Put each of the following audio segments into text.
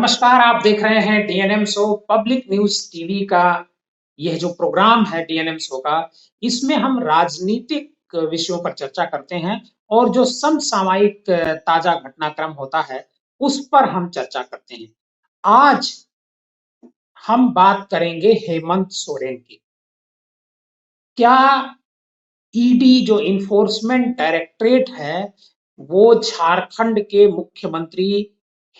नमस्कार, आप देख रहे हैं DNM show public news TV का। यह जो प्रोग्राम है डीएनएम शो का, इसमें हम राजनीतिक विषयों पर चर्चा करते हैं और जो समसामयिक ताजा घटनाक्रम होता है उस पर हम चर्चा करते हैं। आज हम बात करेंगे हेमंत सोरेन की। क्या ईडी जो इन्फोर्समेंट डायरेक्टरेट है वो झारखंड के मुख्यमंत्री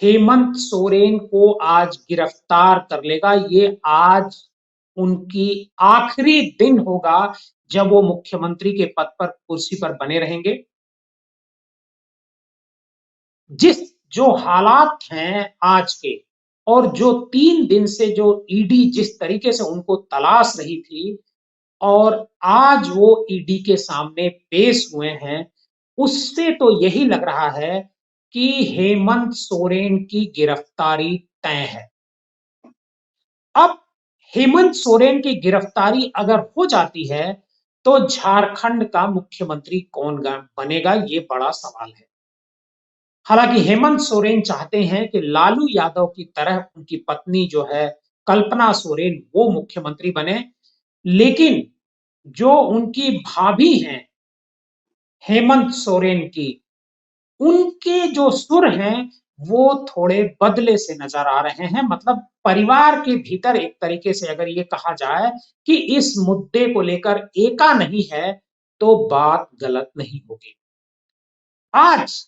हेमंत सोरेन को आज गिरफ्तार कर लेगा? ये आज उनकी आखिरी दिन होगा जब वो मुख्यमंत्री के पद पर कुर्सी पर बने रहेंगे। जिस जो हालात हैं आज के, और जो 3 दिन से जो ईडी जिस तरीके से उनको तलाश रही थी और आज वो ईडी के सामने पेश हुए हैं, उससे तो यही लग रहा है कि हेमंत सोरेन की गिरफ्तारी तय है। अब हेमंत सोरेन की गिरफ्तारी अगर हो जाती है तो झारखंड का मुख्यमंत्री कौन बनेगा, ये बड़ा सवाल है। हालांकि हेमंत सोरेन चाहते हैं कि लालू यादव की तरह उनकी पत्नी जो है कल्पना सोरेन वो मुख्यमंत्री बने, लेकिन जो उनकी भाभी हैं हेमंत सोरेन की, उनके जो सुर हैं वो थोड़े बदले से नजर आ रहे हैं। मतलब परिवार के भीतर एक तरीके से अगर ये कहा जाए कि इस मुद्दे को लेकर एका नहीं है तो बात गलत नहीं होगी। आज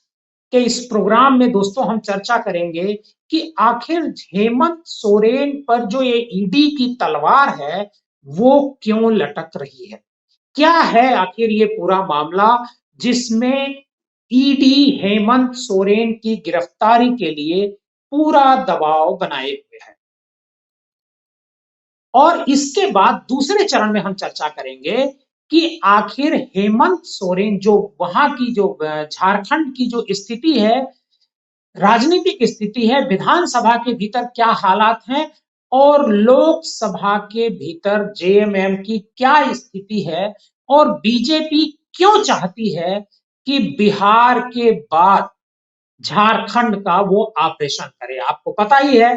के इस प्रोग्राम में दोस्तों हम चर्चा करेंगे कि आखिर हेमंत सोरेन पर जो ये ईडी की तलवार है वो क्यों लटक रही है। क्या है आखिर ये पूरा मामला जिसमें ईडी हेमंत सोरेन की गिरफ्तारी के लिए पूरा दबाव बनाए हुए है। और इसके बाद दूसरे चरण में हम चर्चा करेंगे कि आखिर हेमंत सोरेन जो वहां की जो झारखंड की जो स्थिति है, राजनीतिक स्थिति है, विधानसभा के भीतर क्या हालात हैं और लोकसभा के भीतर जेएमएम की क्या स्थिति है, और बीजेपी क्यों चाहती है कि बिहार के बाद झारखंड का वो ऑपरेशन करे। आपको पता ही है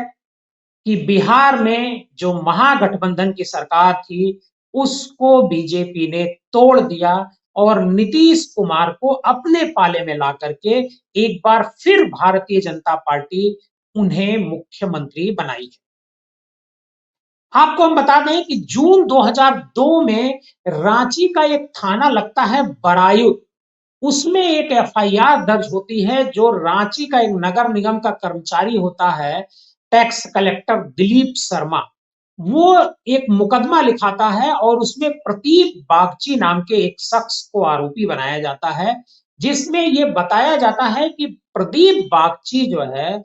कि बिहार में जो महागठबंधन की सरकार थी उसको बीजेपी ने तोड़ दिया और नीतीश कुमार को अपने पाले में ला करके एक बार फिर भारतीय जनता पार्टी उन्हें मुख्यमंत्री बनाई है। आपको हम बता दें कि जून 2002 में रांची का एक थाना लगता है बरायुत, उसमें एक एफआईआर दर्ज होती है। जो रांची का एक नगर निगम का कर्मचारी होता है, टैक्स कलेक्टर दिलीप शर्मा, वो एक मुकदमा लिखाता है और उसमें प्रदीप बागची नाम के एक शख्स को आरोपी बनाया जाता है, जिसमें यह बताया जाता है कि प्रदीप बागची जो है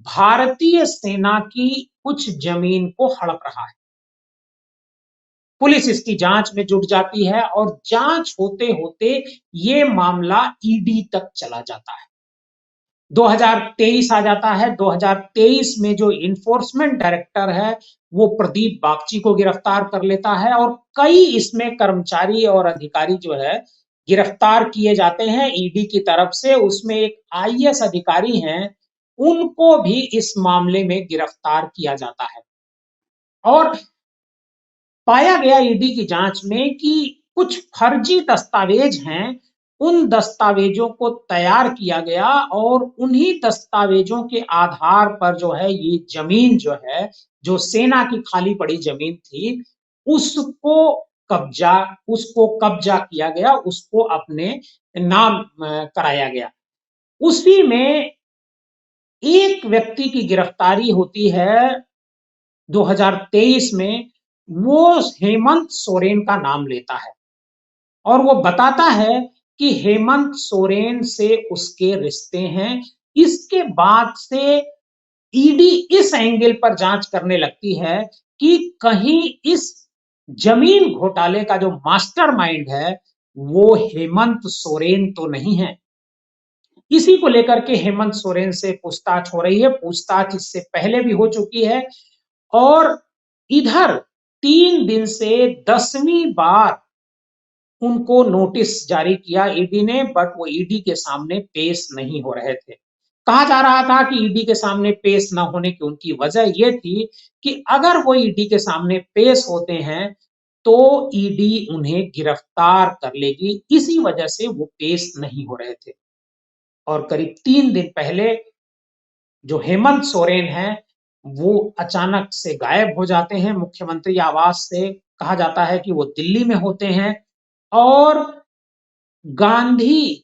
भारतीय सेना की कुछ जमीन को हड़प रहा है। पुलिस इसकी जांच में जुट जाती है और जांच होते होते ये मामला ईडी तक चला जाता है। 2023 आ जाता है। 2023 में जो इन्फोर्समेंट डायरेक्टर है वो प्रदीप बागची को गिरफ्तार कर लेता है और कई इसमें कर्मचारी और अधिकारी जो है गिरफ्तार किए जाते हैं ईडी की तरफ से। उसमें एक आईएएस अधिकारी हैं, उनको भी इस मामले में गिरफ्तार किया जाता है। और पाया गया ईडी की जांच में कि कुछ फर्जी दस्तावेज हैं, उन दस्तावेजों को तैयार किया गया और उन्हीं दस्तावेजों के आधार पर जो है ये जमीन जो है, जो सेना की खाली पड़ी जमीन थी, उसको उसको कब्जा किया गया, उसको अपने नाम कराया गया। उसी में एक व्यक्ति की गिरफ्तारी होती है 2023 में। वो हेमंत सोरेन का नाम लेता है और वो बताता है कि हेमंत सोरेन से उसके रिश्ते हैं। इसके बाद से ईडी इस एंगल पर जांच करने लगती है कि कहीं इस जमीन घोटाले का जो मास्टरमाइंड है वो हेमंत सोरेन तो नहीं है। इसी को लेकर के हेमंत सोरेन से पूछताछ हो रही है। पूछताछ इससे पहले भी हो चुकी है और इधर 3 दिन से 10वीं बार उनको नोटिस जारी किया ईडी ने, बट वो ईडी के सामने पेश नहीं हो रहे थे। कहा जा रहा था कि ईडी के सामने पेश न होने की उनकी वजह ये थी कि अगर वो ईडी के सामने पेश होते हैं तो ईडी उन्हें गिरफ्तार कर लेगी, इसी वजह से वो पेश नहीं हो रहे थे। और करीब 3 दिन पहले जो हेमंत सोरेन हैं वो अचानक से गायब हो जाते हैं मुख्यमंत्री आवास से। कहा जाता है कि वो दिल्ली में होते हैं और गांधी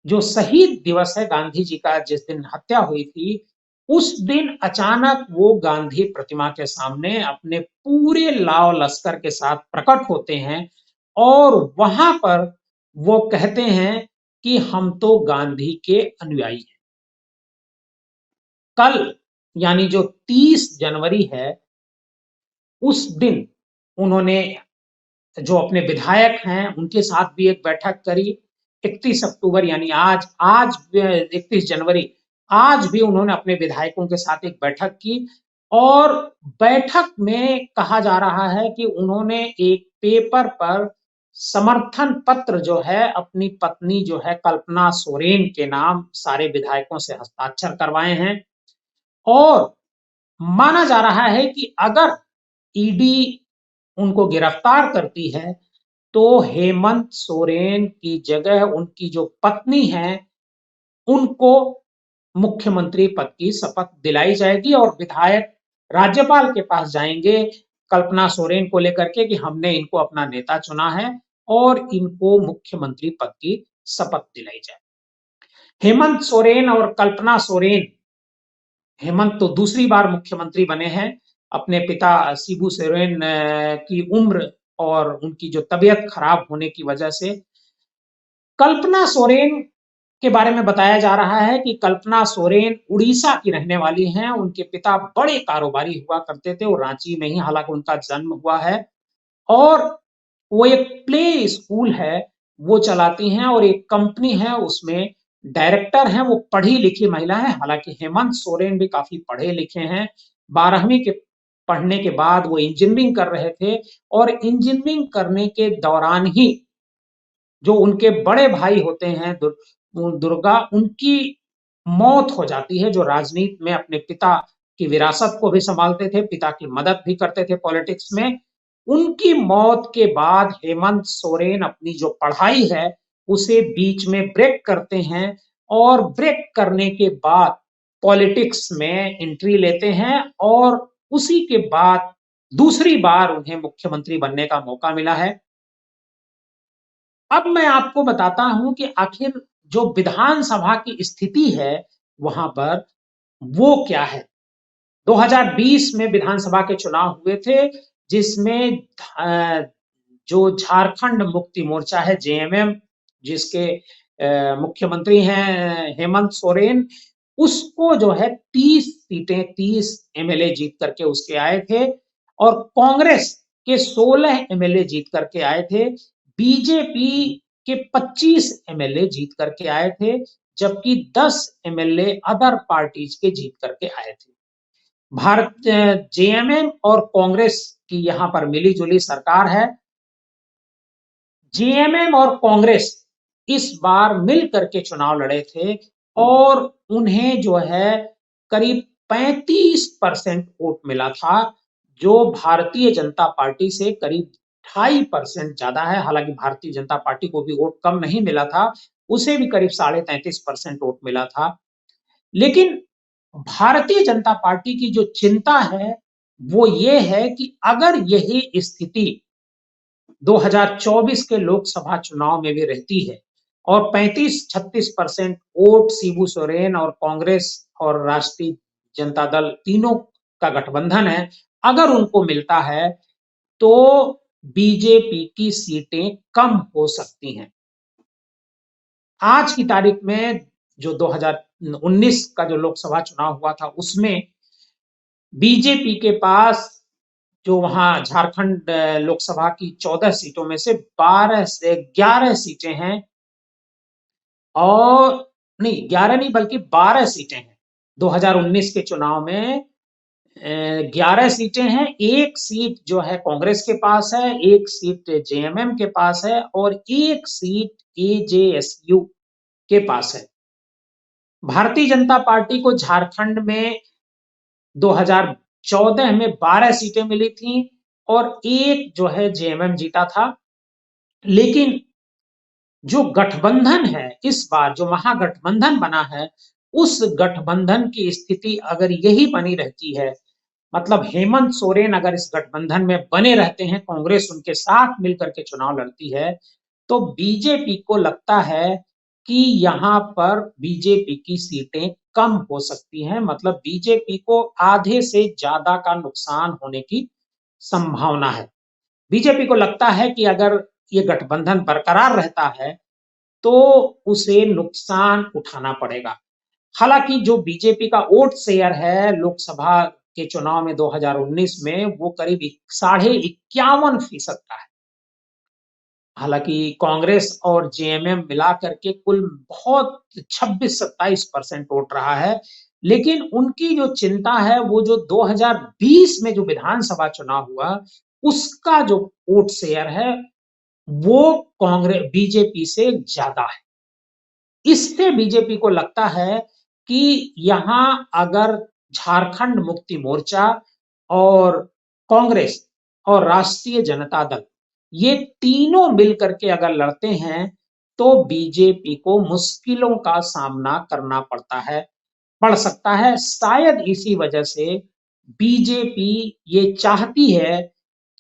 जो शहीद दिवस है, गांधी जी का जिस दिन हत्या हुई थी, उस दिन अचानक वो गांधी प्रतिमा के सामने अपने पूरे लाव लश्कर के साथ प्रकट होते हैं और वहां पर वो कहते हैं कि हम तो गांधी के अनुयायी हैं। कल यानी जो 30 जनवरी है, उस दिन उन्होंने जो अपने विधायक हैं उनके साथ भी एक बैठक करी। 31 अक्टूबर यानी आज आज 31 जनवरी, आज भी उन्होंने अपने विधायकों के साथ एक बैठक की और बैठक में कहा जा रहा है कि उन्होंने एक पेपर पर समर्थन पत्र जो है अपनी पत्नी जो है कल्पना सोरेन के नाम सारे विधायकों से हस्ताक्षर करवाए हैं और माना जा रहा है कि अगर ईडी उनको गिरफ्तार करती है तो हेमंत सोरेन की जगह उनकी जो पत्नी है उनको मुख्यमंत्री पद की शपथ दिलाई जाएगी और विधायक राज्यपाल के पास जाएंगे कल्पना सोरेन को लेकर के कि हमने इनको अपना नेता चुना है और इनको मुख्यमंत्री पद की शपथ दिलाई जाए। हेमंत सोरेन और कल्पना सोरेन, हेमंत तो दूसरी बार मुख्यमंत्री बने हैं। अपने पिता शिबू सोरेन की उम्र और उनकी जो तबीयत खराब होने की वजह से। कल्पना सोरेन के बारे में बताया जा रहा है कि कल्पना सोरेन उड़ीसा की रहने वाली हैं। उनके पिता बड़े कारोबारी हुआ करते थे और रांची में ही हालांकि उनका जन्म हुआ है और वो एक प्ले स्कूल है वो चलाती हैं और एक कंपनी है उसमें डायरेक्टर हैं। वो पढ़ी लिखी महिला है। हालांकि हेमंत सोरेन भी काफी पढ़े लिखे हैं। 12वीं के पढ़ने के बाद वो इंजीनियरिंग कर रहे थे और इंजीनियरिंग करने के दौरान ही जो उनके बड़े भाई होते हैं दुर्गा, उनकी मौत हो जाती है, जो राजनीति में अपने पिता की विरासत को भी संभालते थे, पिता की मदद भी करते थे पॉलिटिक्स में। उनकी मौत के बाद हेमंत सोरेन अपनी जो पढ़ाई है उसे बीच में ब्रेक करते हैं और ब्रेक करने के बाद पॉलिटिक्स में एंट्री लेते हैं और उसी के बाद दूसरी बार उन्हें मुख्यमंत्री बनने का मौका मिला है। अब मैं आपको बताता हूं कि आखिर जो विधानसभा की स्थिति है वहां पर वो क्या है। 2020 में विधानसभा के चुनाव हुए थे जिसमें जो झारखंड मुक्ति मोर्चा है जेएमएम, जिसके मुख्यमंत्री हैं हेमंत सोरेन, उसको जो है 30 सीटें 30 एमएलए जीत करके उसके आए थे और कांग्रेस के 16 एमएलए जीत करके आए थे। बीजेपी के 25 एमएलए जीत करके आए थे जबकि 10 एमएलए अदर पार्टीज के जीत करके आए थे। भारत जेएमएम और कांग्रेस की यहां पर मिली-जुली सरकार है। जेएमएम और कांग्रेस इस बार मिल करके चुनाव लड़े थे और उन्हें जो है करीब 35% वोट मिला था, जो भारतीय जनता पार्टी से करीब 2.5% ज्यादा है। हालांकि भारतीय जनता पार्टी को भी वोट कम नहीं मिला था, उसे भी करीब 33.5% वोट मिला था। लेकिन भारतीय जनता पार्टी की जो चिंता है वो ये है कि अगर यही स्थिति 2024 के लोकसभा चुनाव में भी रहती है और 35-36% वोट शिबू सोरेन और कांग्रेस और राष्ट्रीय जनता दल तीनों का गठबंधन है, अगर उनको मिलता है तो बीजेपी की सीटें कम हो सकती हैं। आज की तारीख में जो 2019 का जो लोकसभा चुनाव हुआ था उसमें बीजेपी के पास जो वहां झारखंड लोकसभा की 14 सीटों में से 12 से 11 सीटें हैं और नहीं 11 नहीं बल्कि 12 सीटें हैं। 2019 के चुनाव में 11 सीटें हैं। एक सीट जो है कांग्रेस के पास है, एक सीट जेएमएम के पास है और एक सीट एजेएसयू के पास है। भारतीय जनता पार्टी को झारखंड में 2014 में 12 सीटें मिली थी और एक जो है जेएमएम जीता था। लेकिन जो गठबंधन है, इस बार जो महागठबंधन बना है, उस गठबंधन की स्थिति अगर यही बनी रहती है, मतलब हेमंत सोरेन अगर इस गठबंधन में बने रहते हैं, कांग्रेस उनके साथ मिलकर के चुनाव लड़ती है, तो बीजेपी को लगता है कि यहां पर बीजेपी की सीटें कम हो सकती हैं, मतलब बीजेपी को आधे से ज्यादा का नुकसान होने की संभावना है। बीजेपी को लगता है कि अगर ये गठबंधन बरकरार रहता है तो उसे नुकसान उठाना पड़ेगा। हालांकि जो बीजेपी का वोट शेयर है लोकसभा के चुनाव में 2019 में, वो करीब 51.5% का है। हालांकि कांग्रेस और जेएमएम मिला करके कुल बहुत 26-27% वोट रहा है। लेकिन उनकी जो चिंता है वो जो 2020 में जो विधानसभा चुनाव हुआ उसका जो वोट शेयर है वो कांग्रेस बीजेपी से ज्यादा है। इससे बीजेपी को लगता है कि यहां अगर झारखंड मुक्ति मोर्चा और कांग्रेस और राष्ट्रीय जनता दल ये तीनों मिलकर के अगर लड़ते हैं तो बीजेपी को मुश्किलों का सामना करना पड़ सकता है। शायद इसी वजह से बीजेपी ये चाहती है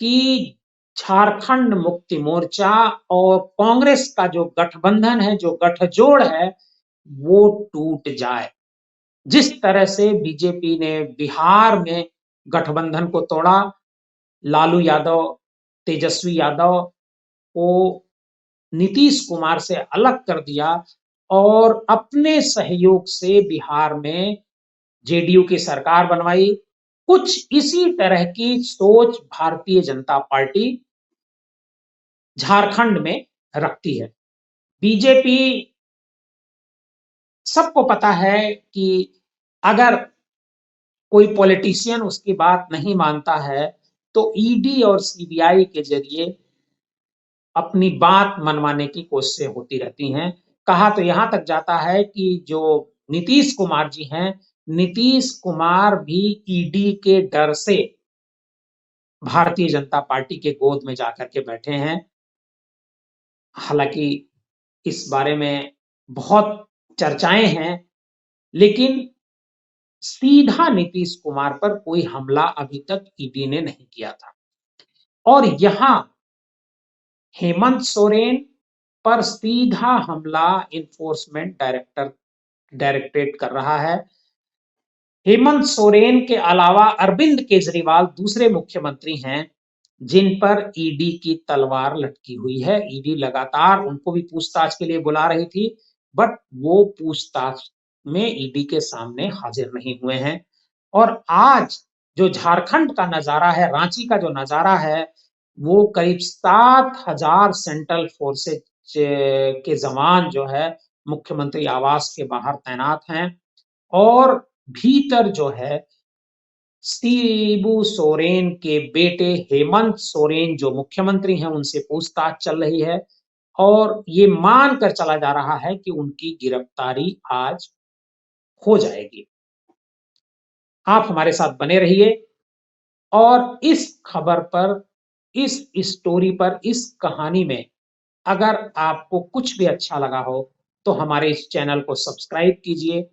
कि झारखंड मुक्ति मोर्चा और कांग्रेस का जो गठबंधन है, जो गठजोड़ है, वो टूट जाए। जिस तरह से बीजेपी ने बिहार में गठबंधन को तोड़ा, लालू यादव, तेजस्वी यादव को नीतीश कुमार से अलग कर दिया और अपने सहयोग से बिहार में जेडीयू की सरकार बनवाई, कुछ इसी तरह की सोच भारतीय जनता पार्टी झारखंड में रखती है। बीजेपी, सबको पता है कि अगर कोई पॉलिटिशियन उसकी बात नहीं मानता है तो ईडी और सीबीआई के जरिए अपनी बात मनवाने की कोशिशें होती रहती हैं। कहा तो यहां तक जाता है कि जो नीतीश कुमार जी हैं, नीतीश कुमार भी ईडी के डर से भारतीय जनता पार्टी के गोद में जाकर के बैठे हैं। हालांकि इस बारे में बहुत चर्चाएं हैं, लेकिन सीधा नीतीश कुमार पर कोई हमला अभी तक ईडी ने नहीं किया था। और यहां हेमंत सोरेन पर सीधा हमला इन्फोर्समेंट डायरेक्टरेट कर रहा है। हेमंत सोरेन के अलावा अरविंद केजरीवाल दूसरे मुख्यमंत्री हैं जिन पर ईडी की तलवार लटकी हुई है। ईडी लगातार उनको भी पूछताछ के लिए बुला रही थी, बट वो पूछताछ में ईडी के सामने हाजिर नहीं हुए हैं। और आज जो झारखंड का नजारा है, रांची का जो नजारा है, वो करीब 7,000 सेंट्रल फोर्सेज के जवान जो है मुख्यमंत्री आवास के बाहर तैनात हैं और भीतर जो है शिबू सोरेन के बेटे हेमंत सोरेन जो मुख्यमंत्री हैं उनसे पूछताछ चल रही है और ये मानकर चला जा रहा है कि उनकी गिरफ्तारी आज हो जाएगी। आप हमारे साथ बने रहिए और इस खबर पर, इस स्टोरी पर, इस कहानी में अगर आपको कुछ भी अच्छा लगा हो तो हमारे इस चैनल को सब्सक्राइब कीजिए